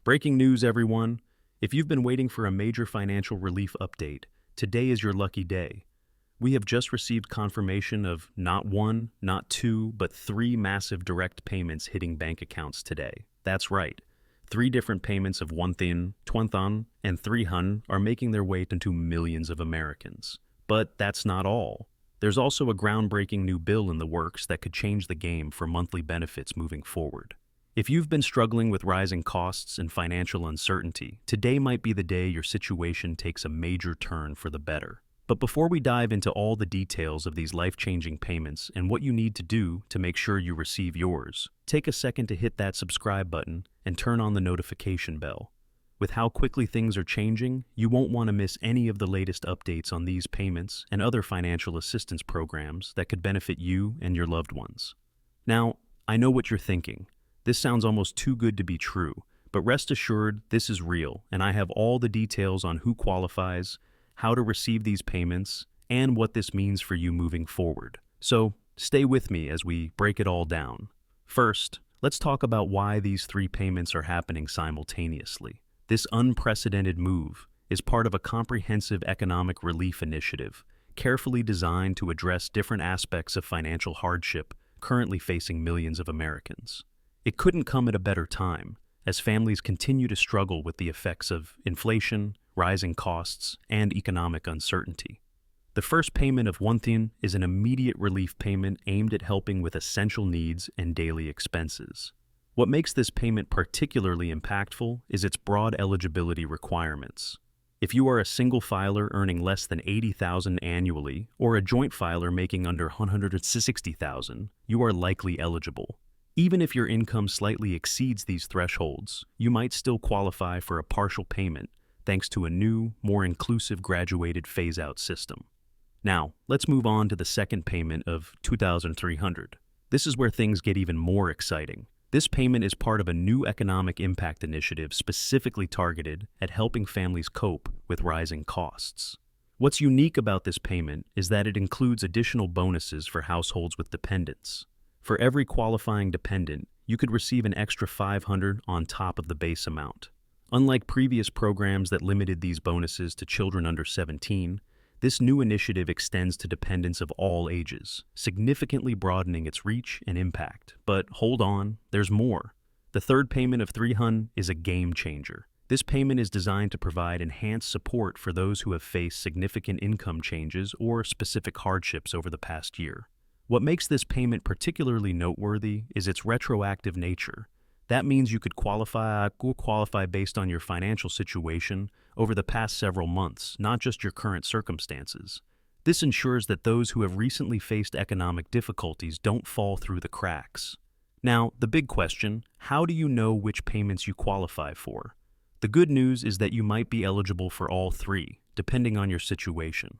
Breaking news, everyone. If you've been waiting for a major financial relief update, today is your lucky day. We have just received confirmation of not one, not two, but three massive direct payments hitting bank accounts today. That's right. Three different payments of 1,000, 2,000, and 300 are making their way into millions of Americans. But that's not all. There's also a groundbreaking new bill in the works that could change the game for monthly benefits moving forward. If you've been struggling with rising costs and financial uncertainty, today might be the day your situation takes a major turn for the better. But before we dive into all the details of these life-changing payments and what you need to do to make sure you receive yours, take a second to hit that subscribe button and turn on the notification bell. With how quickly things are changing, you won't want to miss any of the latest updates on these payments and other financial assistance programs that could benefit you and your loved ones. Now, I know what you're thinking. This sounds almost too good to be true, but rest assured this is real, and I have all the details on who qualifies, how to receive these payments, and what this means for you moving forward. So, stay with me as we break it all down. First, let's talk about why these three payments are happening simultaneously. This unprecedented move is part of a comprehensive economic relief initiative, carefully designed to address different aspects of financial hardship currently facing millions of Americans. It couldn't come at a better time, as families continue to struggle with the effects of inflation, rising costs, and economic uncertainty. The first payment of 1,000 is an immediate relief payment aimed at helping with essential needs and daily expenses. What makes this payment particularly impactful is its broad eligibility requirements. If you are a single filer earning less than $80,000 annually or a joint filer making under $160,000, you are likely eligible. Even if your income slightly exceeds these thresholds, you might still qualify for a partial payment thanks to a new, more inclusive graduated phase-out system. Now, let's move on to the second payment of 2,300. This is where things get even more exciting. This payment is part of a new economic impact initiative specifically targeted at helping families cope with rising costs. What's unique about this payment is that it includes additional bonuses for households with dependents. For every qualifying dependent, you could receive an extra 500 on top of the base amount. Unlike previous programs that limited these bonuses to children under 17, this new initiative extends to dependents of all ages, significantly broadening its reach and impact. But hold on, there's more. The third payment of 300 is a game changer. This payment is designed to provide enhanced support for those who have faced significant income changes or specific hardships over the past year. What makes this payment particularly noteworthy is its retroactive nature. That means you could qualify based on your financial situation over the past several months, not just your current circumstances. This ensures that those who have recently faced economic difficulties don't fall through the cracks. Now, the big question, how do you know which payments you qualify for? The good news is that you might be eligible for all three, depending on your situation.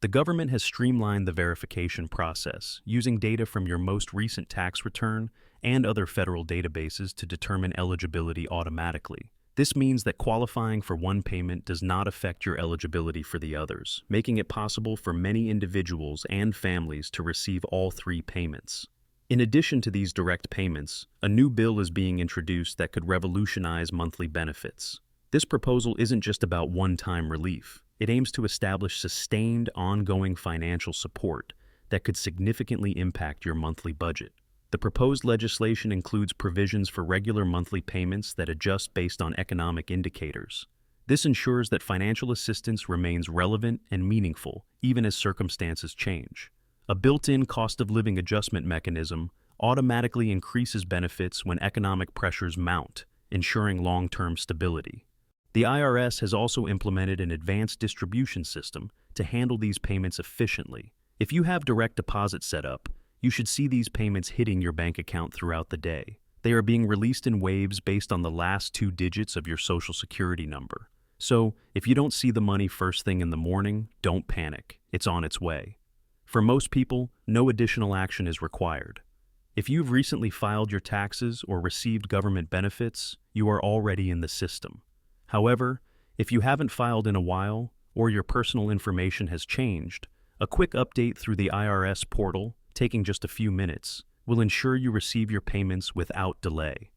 The government has streamlined the verification process, using data from your most recent tax return and other federal databases to determine eligibility automatically. This means that qualifying for one payment does not affect your eligibility for the others, making it possible for many individuals and families to receive all three payments. In addition to these direct payments, a new bill is being introduced that could revolutionize monthly benefits. This proposal isn't just about one-time relief. It aims to establish sustained, ongoing financial support that could significantly impact your monthly budget. The proposed legislation includes provisions for regular monthly payments that adjust based on economic indicators. This ensures that financial assistance remains relevant and meaningful, even as circumstances change. A built-in cost of living adjustment mechanism automatically increases benefits when economic pressures mount, ensuring long-term stability. The IRS has also implemented an advanced distribution system to handle these payments efficiently. If you have direct deposit set up, you should see these payments hitting your bank account throughout the day. They are being released in waves based on the last two digits of your Social Security number. So, if you don't see the money first thing in the morning, don't panic. It's on its way. For most people, no additional action is required. If you've recently filed your taxes or received government benefits, you are already in the system. However, if you haven't filed in a while, or your personal information has changed, a quick update through the IRS portal, taking just a few minutes, will ensure you receive your payments without delay.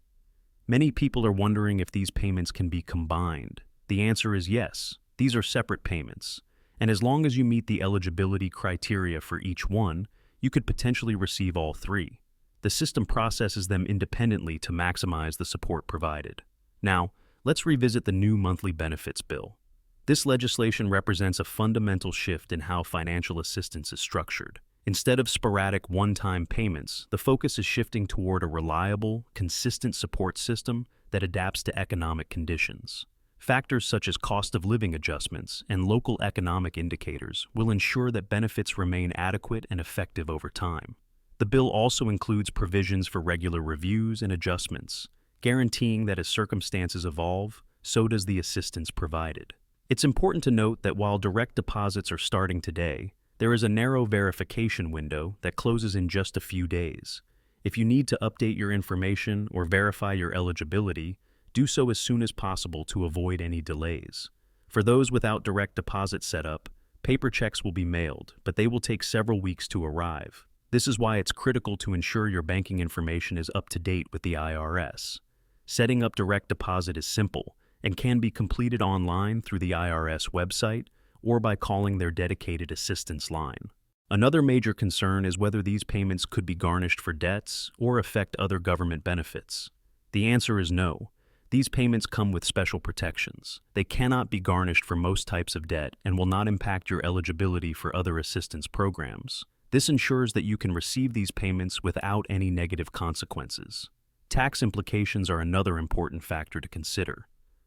Many people are wondering if these payments can be combined. The answer is yes. These are separate payments, and as long as you meet the eligibility criteria for each one, you could potentially receive all three. The system processes them independently to maximize the support provided. Now, let's revisit the new monthly benefits bill. This legislation represents a fundamental shift in how financial assistance is structured. Instead of sporadic one-time payments, the focus is shifting toward a reliable, consistent support system that adapts to economic conditions. Factors such as cost of living adjustments and local economic indicators will ensure that benefits remain adequate and effective over time. The bill also includes provisions for regular reviews and adjustments, guaranteeing that as circumstances evolve, so does the assistance provided. It's important to note that while direct deposits are starting today, there is a narrow verification window that closes in just a few days. If you need to update your information or verify your eligibility, do so as soon as possible to avoid any delays. For those without direct deposit setup, paper checks will be mailed, but they will take several weeks to arrive. This is why it's critical to ensure your banking information is up to date with the IRS. Setting up direct deposit is simple and can be completed online through the IRS website or by calling their dedicated assistance line. Another major concern is whether these payments could be garnished for debts or affect other government benefits. The answer is no. These payments come with special protections. They cannot be garnished for most types of debt and will not impact your eligibility for other assistance programs. This ensures that you can receive these payments without any negative consequences. Tax implications are another important factor to consider.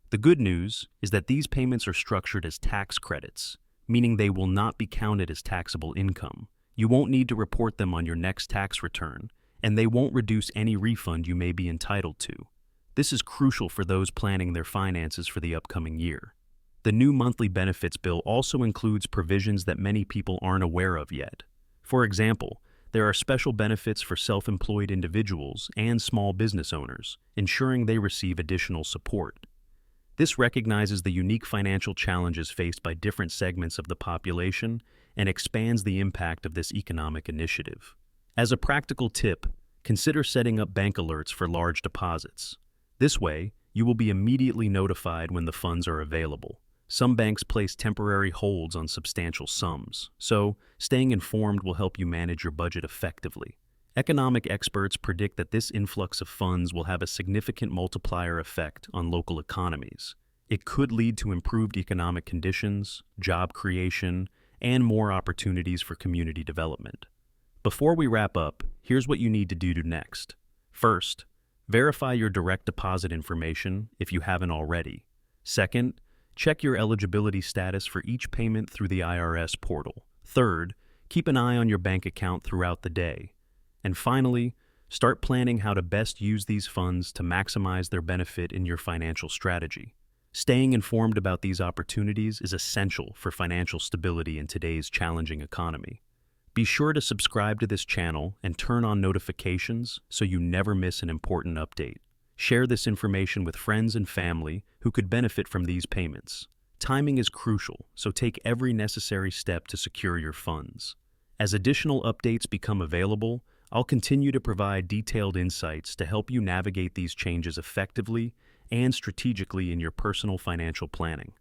The good news is that these payments are structured as tax credits, meaning they will not be counted as taxable income. You won't need to report them on your next tax return, and they won't reduce any refund you may be entitled to. This is crucial for those planning their finances for the upcoming year. The new monthly benefits bill also includes provisions that many people aren't aware of yet. For example, there are special benefits for self-employed individuals and small business owners, ensuring they receive additional support. This recognizes the unique financial challenges faced by different segments of the population and expands the impact of this economic initiative. As a practical tip, consider setting up bank alerts for large deposits. This way, you will be immediately notified when the funds are available. Some banks place temporary holds on substantial sums, so staying informed will help you manage your budget effectively. Economic experts predict that this influx of funds will have a significant multiplier effect on local economies. It could lead to improved economic conditions, job creation, and more opportunities for community development. Before we wrap up, here's what you need to do next. First, verify your direct deposit information if you haven't already. Second, check your eligibility status for each payment through the IRS portal. Third, keep an eye on your bank account throughout the day. And finally, start planning how to best use these funds to maximize their benefit in your financial strategy. Staying informed about these opportunities is essential for financial stability in today's challenging economy. Be sure to subscribe to this channel and turn on notifications so you never miss an important update. Share this information with friends and family who could benefit from these payments. Timing is crucial, so take every necessary step to secure your funds. As additional updates become available, I'll continue to provide detailed insights to help you navigate these changes effectively and strategically in your personal financial planning.